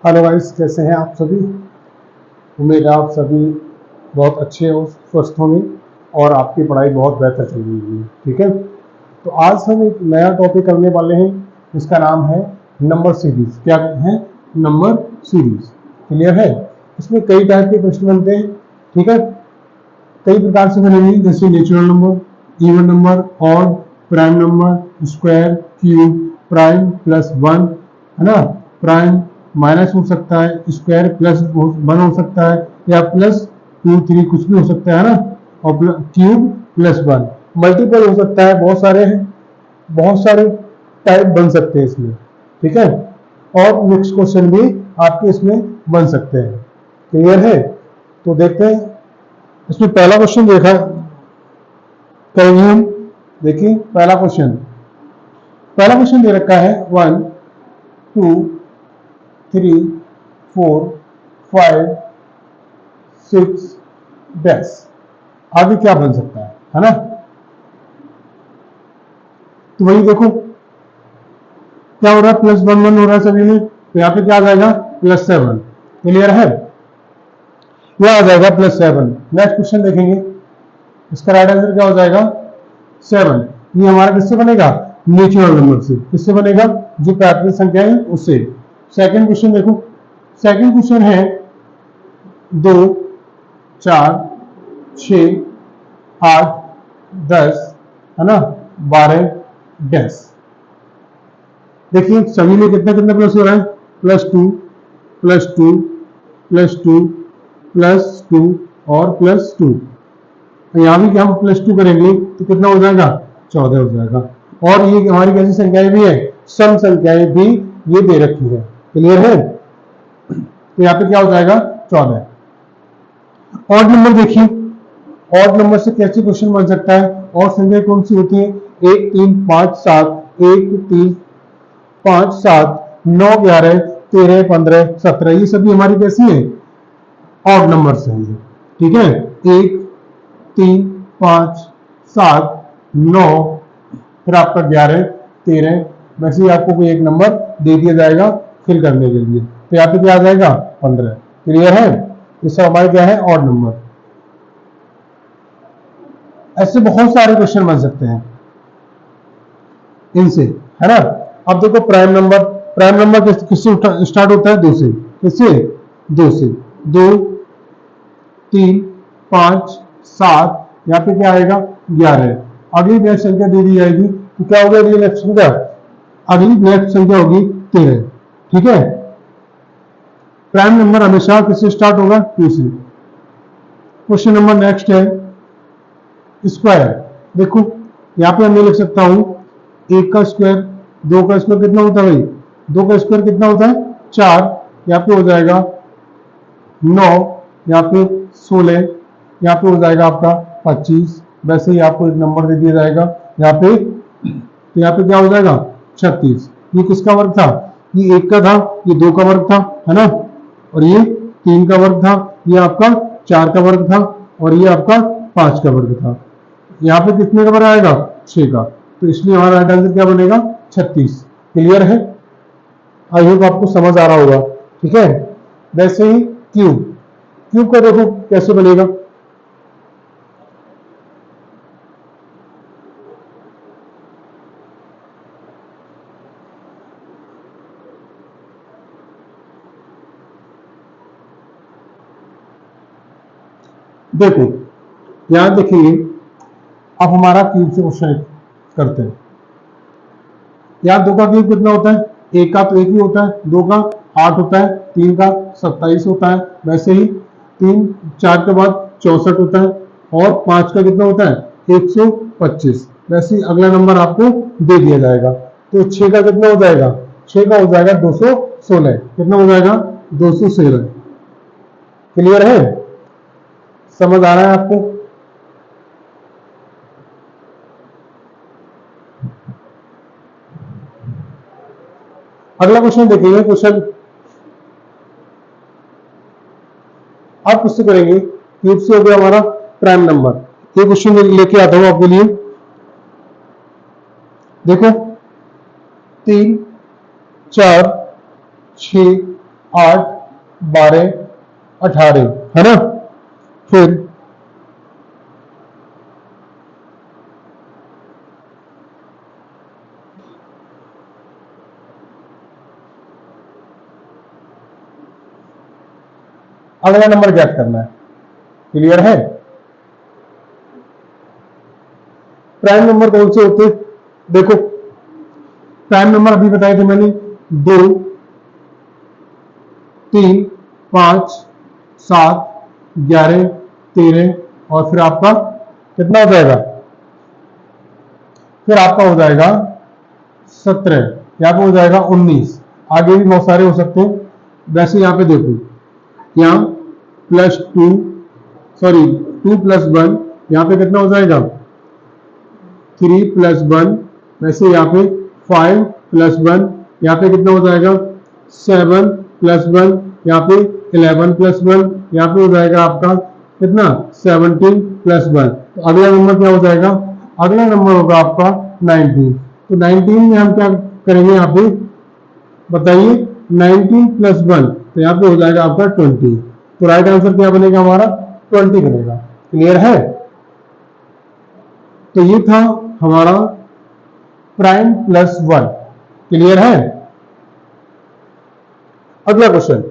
Hello guys, कैसे हैं आप सभी। उम्मीद है आप सभी बहुत अच्छे हो, स्वस्थ होंगे और आपकी पढ़ाई बहुत बेहतर चल रही होगी। ठीक है, तो आज हम एक नया टॉपिक करने वाले हैं जिसका नाम है नंबर सीरीज। क्या है? Number series. क्लियर है? इसमें कई टाइप के प्रश्न बनते हैं। ठीक है, कई प्रकार से बनेंगे, जैसे natural number, even number, odd, prime number, square, cube, prime plus one, है ना, प्राइम माइनस हो सकता है, स्क्वायर प्लस वन हो सकता है, या प्लस टू थ्री कुछ भी हो सकता है ना, और क्यूब प्लस वन, मल्टीपल हो सकता है, बहुत सारे हैं, बहुत सारे टाइप बन सकते हैं इसमें। ठीक है, और नेक्स्ट क्वेश्चन भी आपके इसमें बन सकते हैं। क्लियर है? तो देखते हैं, इसमें पहला क्वेश्चन देखा करेंगे हम। देखिए पहला क्वेश्चन दे रखा है 1 2 3 4 5 6 डैश। आगे क्या बन सकता है ना। तो वही देखो क्या हो रहा है, प्लस वन वन हो रहा है सभी में, तो यहाँ पे क्या आ जाएगा, प्लस सेवन। क्लियर है? यह आ जाएगा प्लस सेवन। नेक्स्ट क्वेश्चन देखेंगे, इसका राइट आंसर क्या हो जाएगा, सेवन। ये हमारा किससे बनेगा, नेचुरल नंबर से। किससे बनेगा, जो प्राकृतिक संख्या है उससे। सेकंड क्वेश्चन देखो, सेकंड क्वेश्चन है 2 4 6 8 10, है ना, 12 डैश। देखिए सभी में कितना कितना प्लस हो रहा है, plus two plus two plus two plus two और प्लस टू। यहाँ भी हम प्लस टू करेंगे तो कितना हो जाएगा, 14 हो जाएगा। और ये हमारी कैसी संख्याएं भी है, सम संख्याएं भी ये दे रखी है। क्लियर है? तो यहाँ पे क्या हो जाएगा, 14। ऑड नंबर देखिए, ऑड नंबर से कैसे क्वेश्चन बन सकता है। और संख्या कौन सी होती है, 1 3 5 7, 1 3 5 7 9 11 13 15 17, ये सभी हमारी कैसी है, ऑड नंबर से है। ठीक है, 1 3 5 7 9, फिर आपका 11 13, वैसे ही आपको कोई एक नंबर दे दिया जाएगा फिल करने के लिए, तो यहाँ पे क्या आ जाएगा, 15। क्लियर है? ये सब हमारे क्या है, ऑड नंबर। ऐसे बहुत सारे क्वेश्चन बन सकते हैं इनसे, है ना। अब देखो प्राइम नंबर, प्राइम नंबर किससे स्टार्ट होता है, 2 से। किससे, 2 से। 2 3 5 7, यहाँ पे क्या आएगा, 11। अगली नेक्स्ट संख्या दे दी जाएगी, तो क्या होगा अगली नेक्स्ट संख्या, अगली नेक्स्ट संख्या होगी 13। ठीक है, प्राइम नंबर हमेशा किससे स्टार्ट होगा, 2 से। क्वेश्चन नंबर नेक्स्ट है स्क्वायर। देखो यहाँ पे मैं लिख सकता हूं 1 का स्क्वायर, 2 का स्क्वायर कितना होता है भाई, 2 का स्क्वायर कितना होता है, 4। यहाँ पे हो जाएगा 9, यहाँ पे 16, यहाँ पे हो जाएगा आपका 25। वैसे ही आपको एक नंबर दे दिया जाएगा यहाँ पे, तो यहाँ पे क्या हो जाएगा, 36। ये किसका वर्ग था, ये 1 का था, ये 2 का वर्ग था, है ना, और ये 3 का वर्ग था, ये आपका 4 का वर्ग था, और ये आपका 5 का वर्ग था। यहाँ पे कितने का वर्ग आएगा, 6 का, तो इसलिए हमारा राइट आंसर क्या बनेगा, 36। क्लियर है? आई होप आपको समझ आ रहा होगा। ठीक है, वैसे ही क्यूब, क्यूब का देखो कैसे बनेगा। देखो यहां देखेंगे, अब हमारा क्यूब से क्वेश्चन करते हैं। यहाँ 2 का क्यूब कितना होता है, 1 का तो 1 ही होता है, 2 का 8 होता है, 3 का 27 होता है, वैसे ही 3 4 के बाद 64 होता है, और 5 का कितना होता है, 125। वैसे ही अगला नंबर आपको दे दिया जाएगा, तो 6 का कितना हो जाएगा, 6 का हो जाएगा 216। कितना हो जाएगा, 216। क्लियर है? समझ आ रहा है आपको? अगला क्वेश्चन देखेंगे, क्वेश्चन आप किससे करेंगे, क्यूब से हो गया हमारा प्राइम नंबर। ये क्वेश्चन लेके आता हूं आपके लिए। देखो 3 4 6 8, 12, 18, है ना। फिर अगला नंबर ज्ञात करना है। क्लियर है। प्राइम नंबर कौन से होते हैं? देखो, प्राइम नंबर अभी बताए थे मैंने, 2, 3, 5, 7, 11, 13 और फिर आपका कितना हो जाएगा? फिर आपका हो जाएगा 17, यहाँ पे हो जाएगा 19, आगे भी बहुत सारे हो सकते हैं। वैसे यहाँ पे देखो, यहाँ +2, सॉरी 2 + 1, यहाँ पे कितना हो जाएगा? 3 + 1, वैसे यहाँ पे 5 + 1, यहाँ पे कितना हो जाएगा? 7 + 1, यहाँ पे 11 + 1, यहाँ पे हो जाएगा आपका कितना? 17 + 1। तो अगला नंबर क्या हो जाएगा? अगला नंबर होगा आपका 19। तो 19 में हम क्या करेंगे यहाँ पे बताइए? 19 + 1, तो यहाँ पे हो जाएगा आपका 20। तो राइट आंसर क्या बनेगा हमारा? 20 बनेगा। क्लियर है। तो ये था हमारा प्राइम +1। क्लियर है। अगला क्वेश्चन,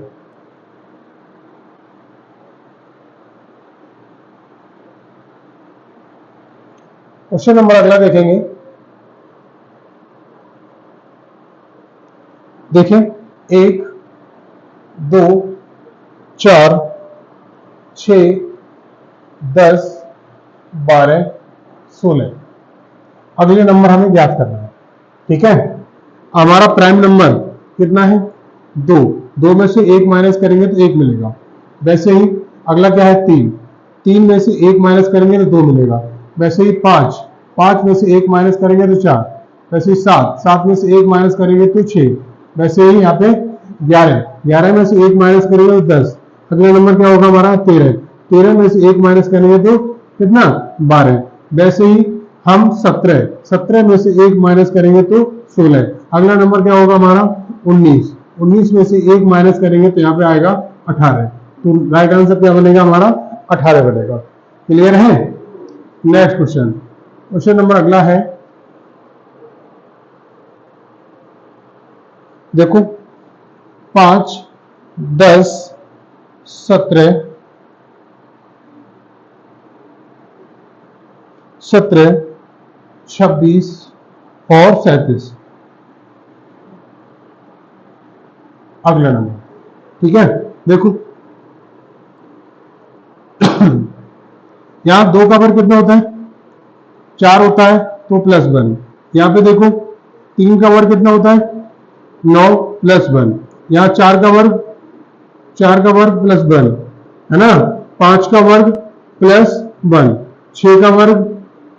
क्वेश्चन नंबर अगला देखेंगे। देखें, 1, 2, 4, 6, 10, 12, 16। अगले नंबर हमें ज्ञात करना है। ठीक है। हमारा प्राइम नंबर कितना है? 2। 2 में से 1 माइनस करेंगे तो 1 मिलेगा। वैसे ही अगला क्या है? 3। 3 में से 1 माइनस करेंगे तो 2 मिलेगा। वैसे ही 5। 5 में से 1 माइनस करेंगे तो 4। वैसे ही 7। 7 में से 1 माइनस करेंगे तो 6। वैसे ही यहाँ पे 11। 11 में से 1 माइनस करेंगे तो 10। अगला नंबर क्या होगा हमारा? 13। 13 में से 1 माइनस करेंगे तो कितना? 12। वैसे ही हम 17। 17 में से 1 माइनस करेंगे तो 16। अगला नंबर क्या होगा हमारा? 19। 19 में से 1 माइनस करेंगे तो यहाँ पे आएगा 18। तो राइट आंसर क्या बनेगा हमारा? 18 बनेगा। क्लियर है। नेक्स्ट क्वेश्चन, क्वेश्चन नंबर अगला है, देखो 5, 10, 17, 26 और 37। अगला नंबर। ठीक है। देखो यहां 2 का वर्ग कितना होता है? 4 होता है, तो +1। यहाँ पे देखो 3 का वर्ग कितना होता है? 9 + 1। यहाँ 4 का वर्ग +1, है ना। 5 का वर्ग +1, 6 का वर्ग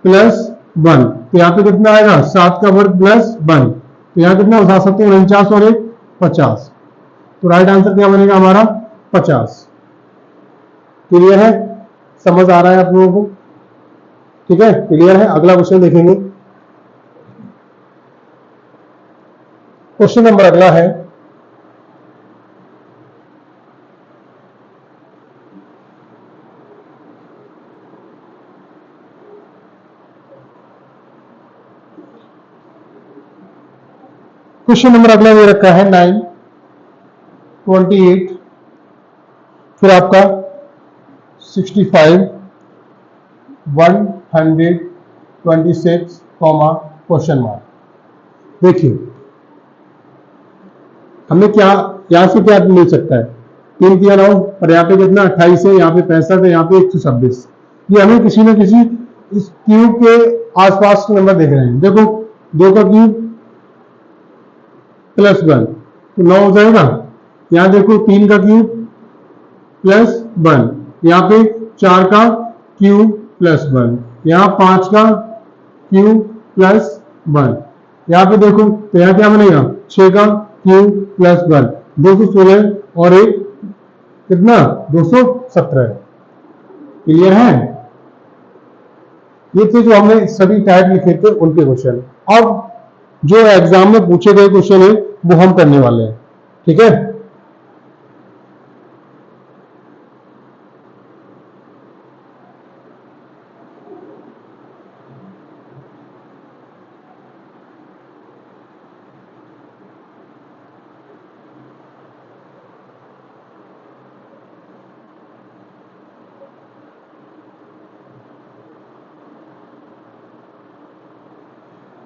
+1, तो यहाँ पे कितना आएगा? 7 का वर्ग +1, तो यहाँ कितना उठा सकते हैं? 49 और 1 50। तो राइट आंसर क्या बनेगा हमारा? 50। क्लियर है। समझ आ रहा है आप लोगों को? ठीक है, क्लियर है। अगला क्वेश्चन देखेंगे। क्वेश्चन नंबर अगला है, क्वेश्चन नंबर अगला ये रखा है 9, 28, फिर आपका 65, 126, क्वेश्चन मार्क। देखिए हमें क्या यहां से क्या मिल सकता है? 3 किया 9, और यहाँ पे कितना? 28 है, यहाँ पे 65 है, यहाँ पे 126। ये हमें किसी न किसी इस क्यूब के आसपास के नंबर देख रहे हैं। देखो 2 का क्यूब +1, तो 9 हो जाएगा। यहाँ देखो 3 का क्यूब +1, यहाँ पे 4 का क्यूब +1, यहाँ 5 का क्यूब +1, यहाँ पे देखो तो यहाँ क्या बनेगा? 6 का क्यूब +1, 216 और एक कितना? 217। क्लियर है। ये थे जो हमने सभी टाइप लिखे थे उनके क्वेश्चन। अब जो एग्जाम में पूछे गए क्वेश्चन है वो हम करने वाले हैं। ठीक है।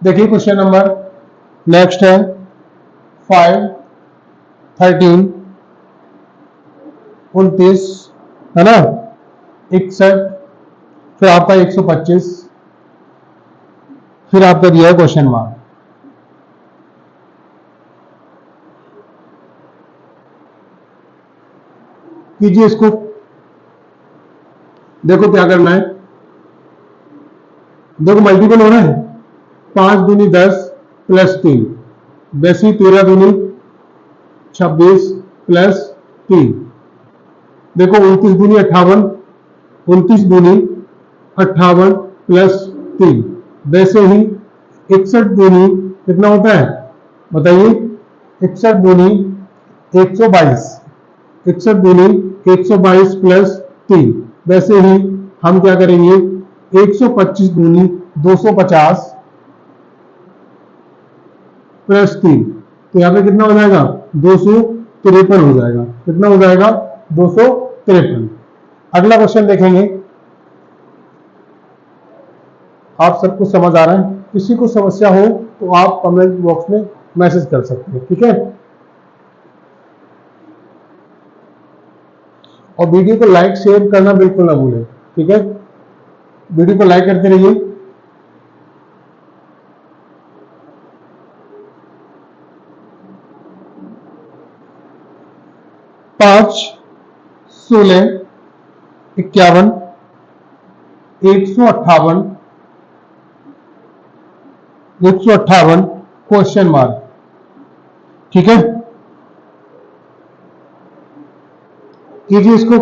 देखिए क्वेश्चन नंबर नेक्स्ट है 5, 13, 29 है ना, 61, फिर आपका 125, फिर आपका दिया है क्वेश्चन मार्क। कीजिए इसको, देखो क्या करना है। देखो मल्टीपल हो रहा है, 5 दूनी 10 प्लस 3, वैसे 13 दूनी 26 प्लस 3, देखो 29 दूनी 58, 29 दूनी 58 प्लस 3, वैसे ही 61 दूनी कितना होता है बताइए, 61 दूनी 122, 61 दूनी 122 प्लस 3, वैसे ही हम क्या करेंगे 125 दूनी 250 प्लस 3, तो यहां पे कितना हो जाएगा 253 हो जाएगा। कितना हो जाएगा 253। अगला क्वेश्चन देखेंगे। आप सबको समझ आ रहा है? किसी को समस्या हो तो आप कमेंट बॉक्स में मैसेज कर सकते हैं, ठीक है। और वीडियो को लाइक शेयर करना बिल्कुल ना भूलें, ठीक है। वीडियो को लाइक करते रहिए। पांच 16 51 158 158 क्वेश्चन मार्क, ठीक है। कीजिए इसको।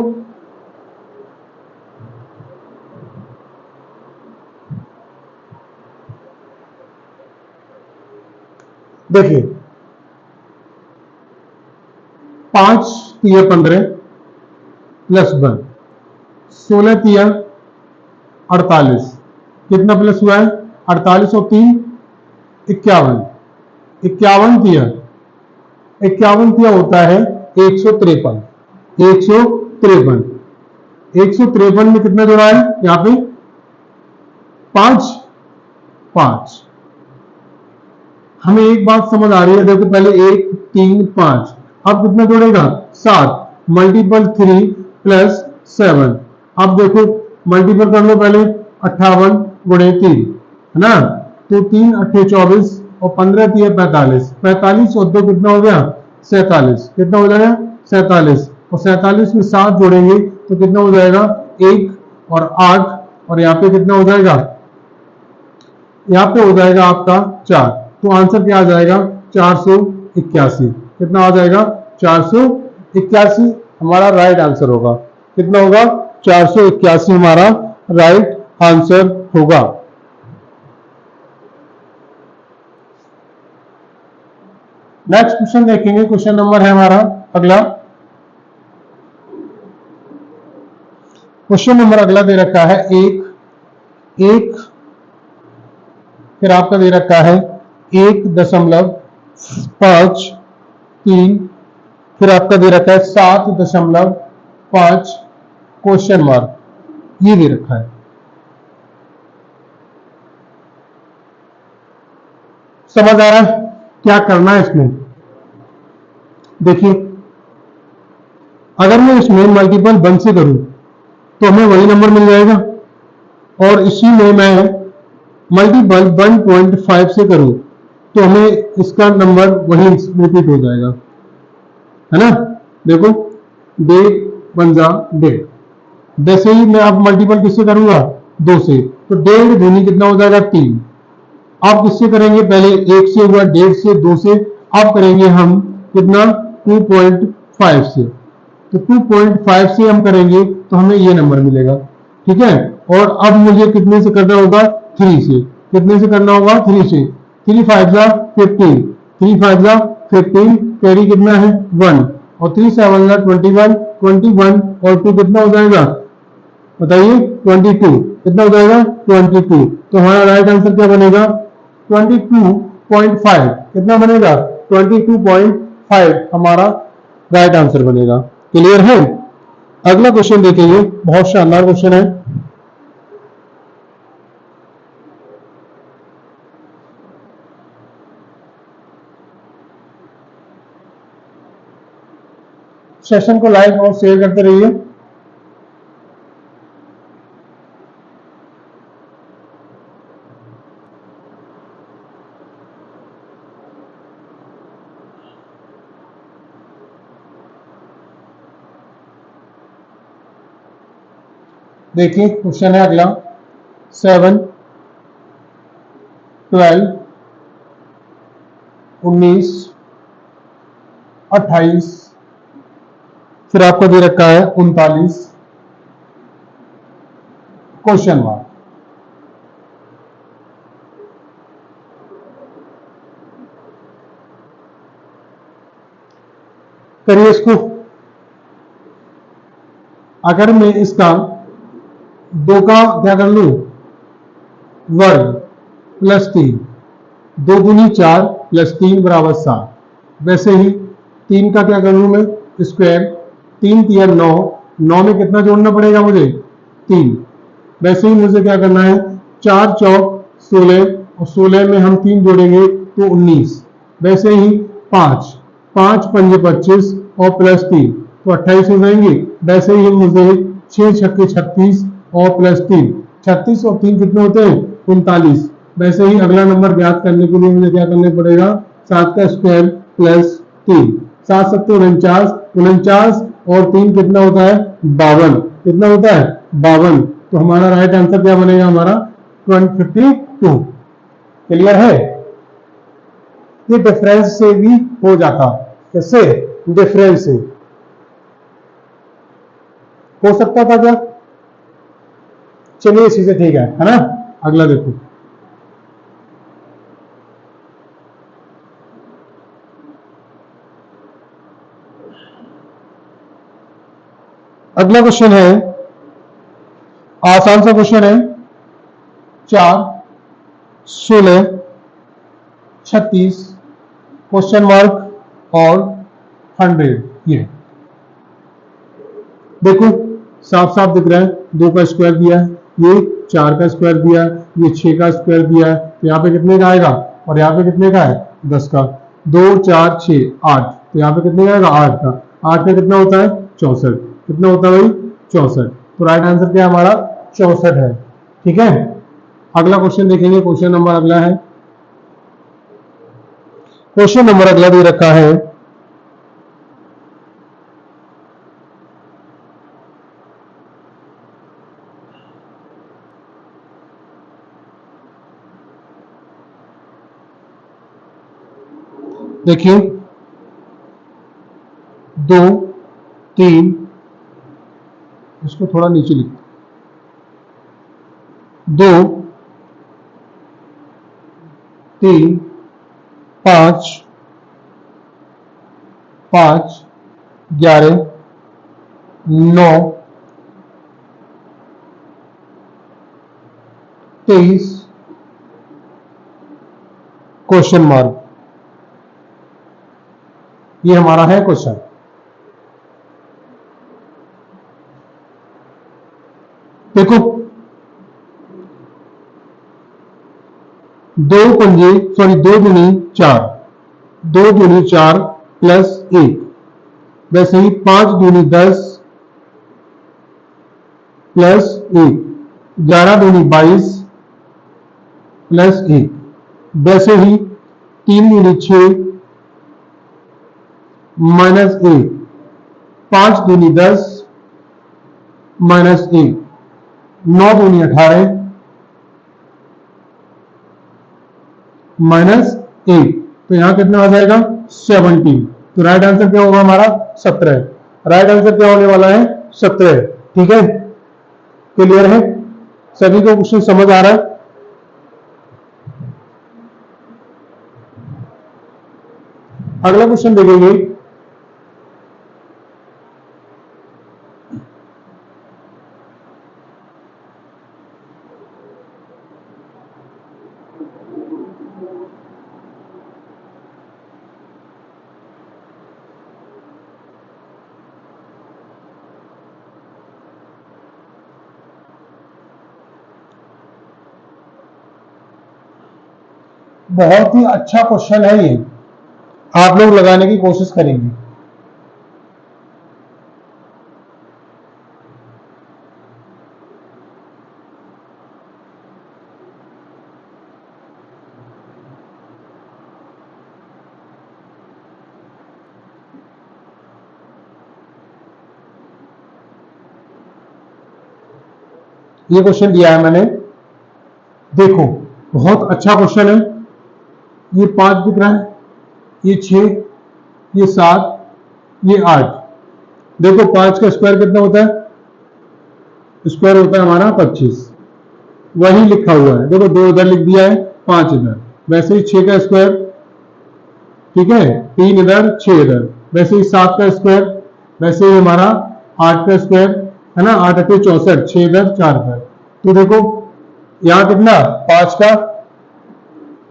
देखिए 5 तिया 15 प्लस 1, 16 तिया 48, कितना प्लस हुआ है 48 और 3 51, 51 तिया 51 तिया होता है 153, 153, 153 में कितना जोड़ा है यहां पे 5, 5। हमें एक बात समझ आ रही है, देखो पहले 1 3 5, अब कितना जोड़ेगा 7, मल्टीपल 3 प्लस 7। अब देखो मल्टीपल कर लो पहले 58 गुणे 3 है ना, तो 3 अट्ठे 24 और 15 3 45, 45 और 2 कितना हो गया 47, कितना हो जाएगा 47, और 47 में 7 जोड़ेंगे तो कितना हो जाएगा 1 और 8, और यहाँ पे कितना हो जाएगा, यहाँ पे हो जाएगा आपका 4, तो आंसर क्या आ जाएगा 481। कितना आ जाएगा 481 हमारा राइट आंसर होगा। कितना होगा 481 हमारा राइट आंसर होगा। नेक्स्ट क्वेश्चन देखेंगे। क्वेश्चन नंबर है हमारा अगला। क्वेश्चन नंबर अगला दे रखा है 1, फिर आपका दे रखा है 1.53, फिर आपका दे रखा है 7.5 क्वेश्चन मार्क, ये दे रखा है। समझ आ रहा है क्या करना है इसमें? देखिए अगर मैं इसमें मल्टीपल 1 से करूं तो हमें वही नंबर मिल जाएगा, और इसी में मैं मल्टीपल 1.5 से करूं तो हमें इसका नंबर वही रिपीट हो जाएगा, है ना। देखो 1.5 वैसे ही मैं अब मल्टीपल किससे करूंगा 2 से, तो 1.5 दूनी कितना हो जाएगा 3। अब किससे करेंगे, पहले 1 से हुआ, 1.5 से, 2 से, अब करेंगे हम कितना 2.5 से, तो 2.5 से हम करेंगे तो हमें ये नंबर मिलेगा, ठीक है। और अब मुझे कितने से करना होगा 3 से, कितने से करना होगा 3 से, 3 5 जा 15, 3 5 जा 15, कैरी कितना है 1, और 3 7 जा 21, 21 और 2 कितना हो जाएगा बताइए 22, कितना हो जाएगा 22, तो हमारा राइट आंसर क्या बनेगा 22.5, कितना बनेगा 22.5 हमारा राइट आंसर बनेगा। क्लियर है? अगला क्वेश्चन देखेंगे, बहुत शानदार क्वेश्चन है। सेशन को लाइक और शेयर करते रहिए। देखिए क्वेश्चन है अगला 7, 12, 19, 28, फिर आपको दे रखा है 39 क्वेश्चन मार्क। करिए इसको। अगर मैं इसका दो का क्या कर लू वर्ग प्लस 3, 2 दूनी 4 प्लस 3 बराबर 7, वैसे ही 3 का क्या कर लू मैं स्क्वायर, 3 3 9, 9 में कितना जोड़ना पड़ेगा मुझे 3, वैसे ही मुझे क्या करना है 4 चौक 16 और 16 में हम 3 जोड़ेंगे तो 19, वैसे ही 5 5 पंजे 25 और प्लस 3 तो 28 हो जाएंगे, वैसे ही मुझे 6 छक्के 36 और प्लस 3 36 और 3 कितने होते हैं 39, वैसे ही अगला नंबर ज्ञात करने के लिए मुझे क्या करना पड़ेगा 7 का स्क्वायर प्लस 3, 7 7 49, 49 और 3 कितना होता है 52, कितना होता है 52, तो हमारा राइट आंसर क्या बनेगा हमारा 52। क्लियर है। ये डिफरेंस से भी हो जाता, कैसे डिफरेंस से हो सकता था क्या, चलिए इसी से ठीक है ना। अगला देखो अगला क्वेश्चन है, आसान सा क्वेश्चन है 4 16 36 क्वेश्चन मार्क और 100। ये देखो साफ साफ दिख रहा है, 2 का स्क्वायर दिया है, ये 4 का स्क्वायर दिया है, ये 6 का स्क्वायर दिया है, तो यहाँ पे कितने का आएगा और यहाँ पे कितने का है 10 का, 2 4 6 8, तो यहाँ पे कितने का आएगा 8 का, 8 का कितना होता है 64, कितना होता है भाई 64, तो राइट आंसर क्या हमारा 64 है। ठीक है, अगला क्वेश्चन देखेंगे, क्वेश्चन नंबर अगला है, क्वेश्चन नंबर अगला दे रखा है देखिए 2 3, इसको थोड़ा नीचे लिख, 2 3 5 5 11 9 23 क्वेश्चन मार्क, ये हमारा है क्वेश्चन। देखो 2 दूनी 4, 2 दूनी 4 प्लस 1, वैसे ही 5 दूनी 10 प्लस 1, 11 दूनी 22 प्लस 1, वैसे ही 3 दूनी 6 माइनस 1, 5 दूनी 10 माइनस 1, 9 दूनी 18 माइनस 1, तो यहां कितना आ जाएगा 17, तो राइट आंसर क्या होगा हमारा 17, राइट आंसर क्या होने वाला है 17। ठीक है, क्लियर है, सभी को क्वेश्चन समझ आ रहा है। अगला क्वेश्चन देखेंगे, बहुत ही अच्छा क्वेश्चन है ये, आप लोग लगाने की कोशिश करेंगे। ये क्वेश्चन दिया है मैंने, देखो बहुत अच्छा क्वेश्चन है। ये 5 दिख रहा है, ये 6, ये 7, ये 8। देखो 5 का स्क्वायर कितना होता है? स्क्वायर होता है हमारा 25। वही लिखा हुआ है, देखो 2 इधर लिख दिया है, 5 इधर। वैसे ही 6 का स्क्वायर, ठीक है, 3 इधर 6 इधर। वैसे ही 7 का स्क्वायर, वैसे ही हमारा 8 का स्क्वायर है ना, 8 8 64, 6 इधर 4 इधर। तो देखो यहाँ कितना, 5 का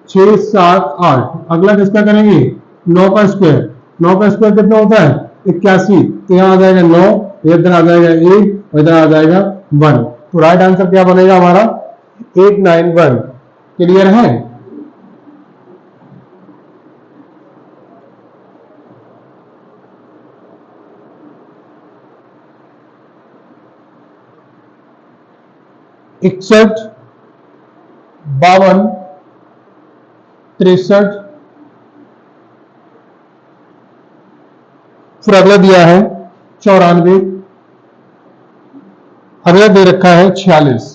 6 7 8। अगला किसका करेंगे? 9 का स्क्वायर। 9 का स्क्वायर कितना होता है? 81। तो यहाँ आ जाएगा 9, इधर आ जाएगा 1 और इधर आ जाएगा 1। तो राइट आंसर क्या बनेगा हमारा? 891। क्लियर है? इकसठ, 52, 63, फिर अगला दिया है 94, अगला दे रखा है 46।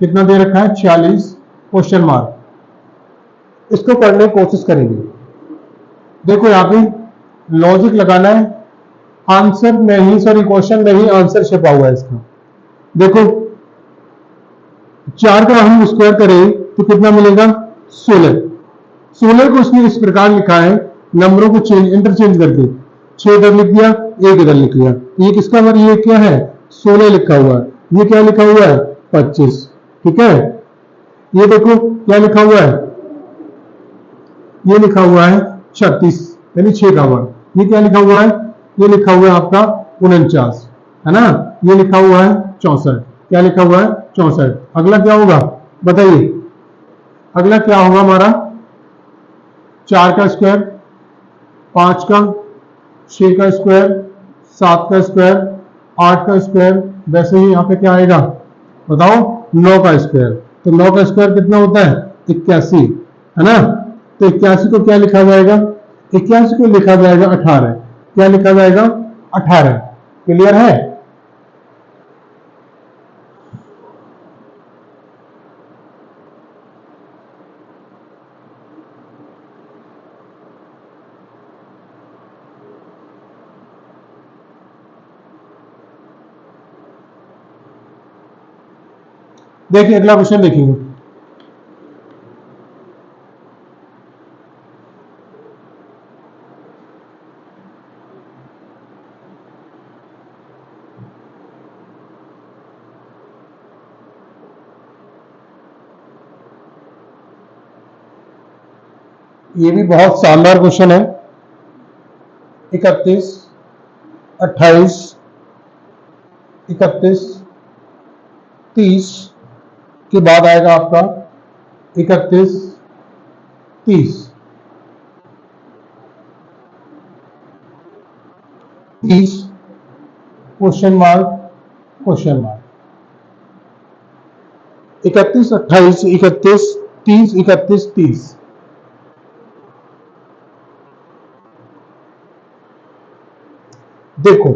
कितना दे रखा है? 46 क्वेश्चन मार्क। इसको करने की कोशिश करेंगे। देखो यहाँ पे लॉजिक लगाना है, आंसर नहीं, सॉरी क्वेश्चन नहीं, आंसर छपा हुआ है इसका। देखो 4 का हम स्क्वायर करें तो कितना मिलेगा? 16। 16 को उसने इस प्रकार लिखा है, नंबरों को चेंज इंटरचेंज करके, 6 इधर लिख दिया, 1 इधर लिख दिया। ये किसका वर्ग? ये क्या है? 16 लिखा हुआ है। ये क्या लिखा हुआ है? 25। ठीक है, ये देखो क्या लिखा हुआ है? ये लिखा हुआ है 36, यानी 6 का वर्ग। ये क्या लिखा हुआ है? ये लिखा हुआ है आपका 49, है ना। ये लिखा हुआ है 64। क्या लिखा हुआ है? 64। अगला क्या होगा बताइए? अगला क्या होगा हमारा? 4 का स्क्वायर, 5 का, 6 का स्क्वायर, 7 का स्क्वायर, 8 का स्क्वायर। वैसे ही यहाँ पे क्या आएगा बताओ? 9 का स्क्वायर। तो 9 का स्क्वायर कितना होता है? 81, है ना। तो 81 को क्या लिखा जाएगा? 81 को लिखा जाएगा 18। क्या लिखा जाएगा? 18। क्लियर है? देखिए अगला क्वेश्चन देखेंगे। ये भी बहुत शानदार क्वेश्चन है। 31, 28, 31, 30 के बाद आएगा आपका 31, 30, 30 क्वेश्चन मार्क, क्वेश्चन मार्क। 31, 28, 31, 30, 31, 30। देखो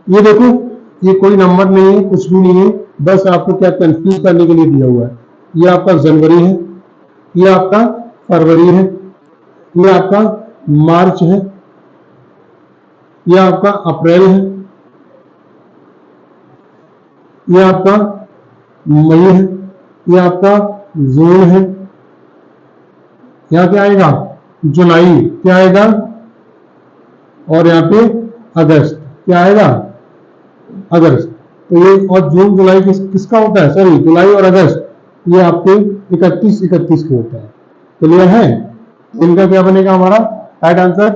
ये देखो, ये कोई नंबर नहीं है, कुछ भी नहीं है, बस आपको क्या कंफ्यूज करने के लिए दिया हुआ है। ये आपका जनवरी है, ये आपका फरवरी है, ये आपका मार्च है, ये आपका अप्रैल है, ये आपका मई है, ये आपका जून है, यहाँ क्या आएगा? जुलाई। क्या आएगा? और यहाँ पे अगस्त। क्या आएगा? अगस्त। तो ये और जून जुलाई किसका होता है? सॉरी, जुलाई और अगस्त ये आपके 31 31 को होता है। क्लियर है? इनका क्या बनेगा हमारा राइट आंसर?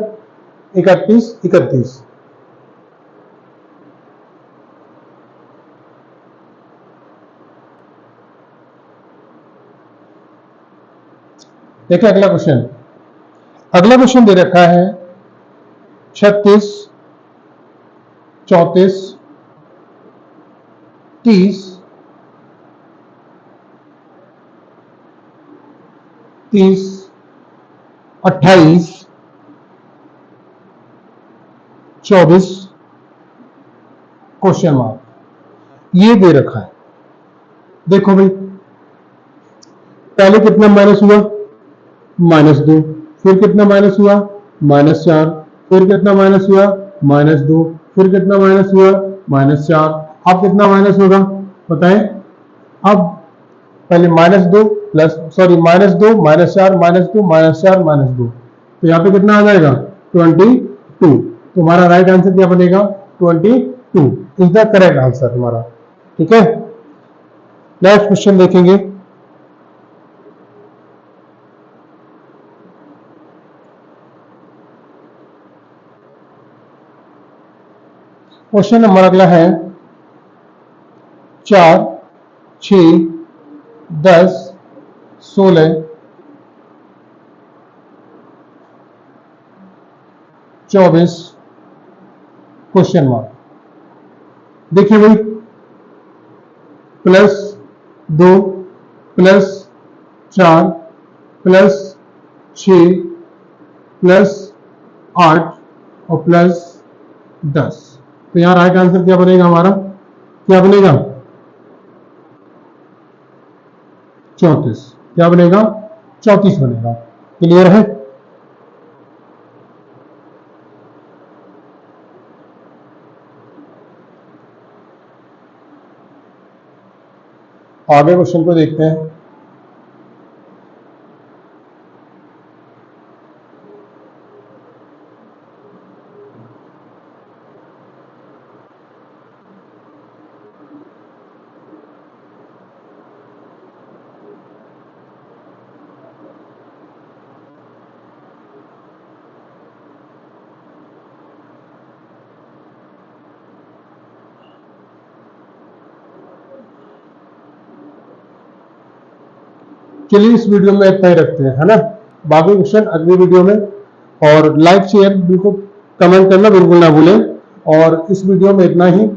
31 31। देखिए अगला क्वेश्चन। अगला क्वेश्चन दे रखा है 36, 34, 30, 30, 28, 24 क्वेश्चन मार्क। ये दे रखा है। देखो भाई, पहले कितना माइनस हुआ, -2, फिर कितना माइनस हुआ, -4, फिर कितना माइनस हुआ, -2, फिर कितना माइनस हुआ, -4। अब कितना माइनस होगा बताएं। अब पहले -2 प्लस सॉरी -2 -4 -2 -4 -2, तो यहाँ पे कितना आ जाएगा 22। तुम्हारा राइट आंसर क्या बनेगा 22 इज द करेक्ट आंसर हमारा। ठीक है, नेक्स्ट क्वेश्चन देखेंगे। क्वेश्चन नंबर अगला है 4, 6, 10, 16, 24 क्वेश्चन मार्क। देखिए भाई, +2 +4 +6 +8 और +10, तो यहाँ राइट आंसर क्या बनेगा हमारा, क्या बनेगा 34। क्या बनेगा 34 बनेगा। क्लियर है। आगे क्वेश्चन को देखते हैं। चलिए इस वीडियो में इतना ही रखते हैं, है ना। बाकी क्वेश्चन अगली वीडियो में। और लाइक शेयर बिल्कुल कमेंट करना बिल्कुल ना भूलें। और इस वीडियो में इतना ही।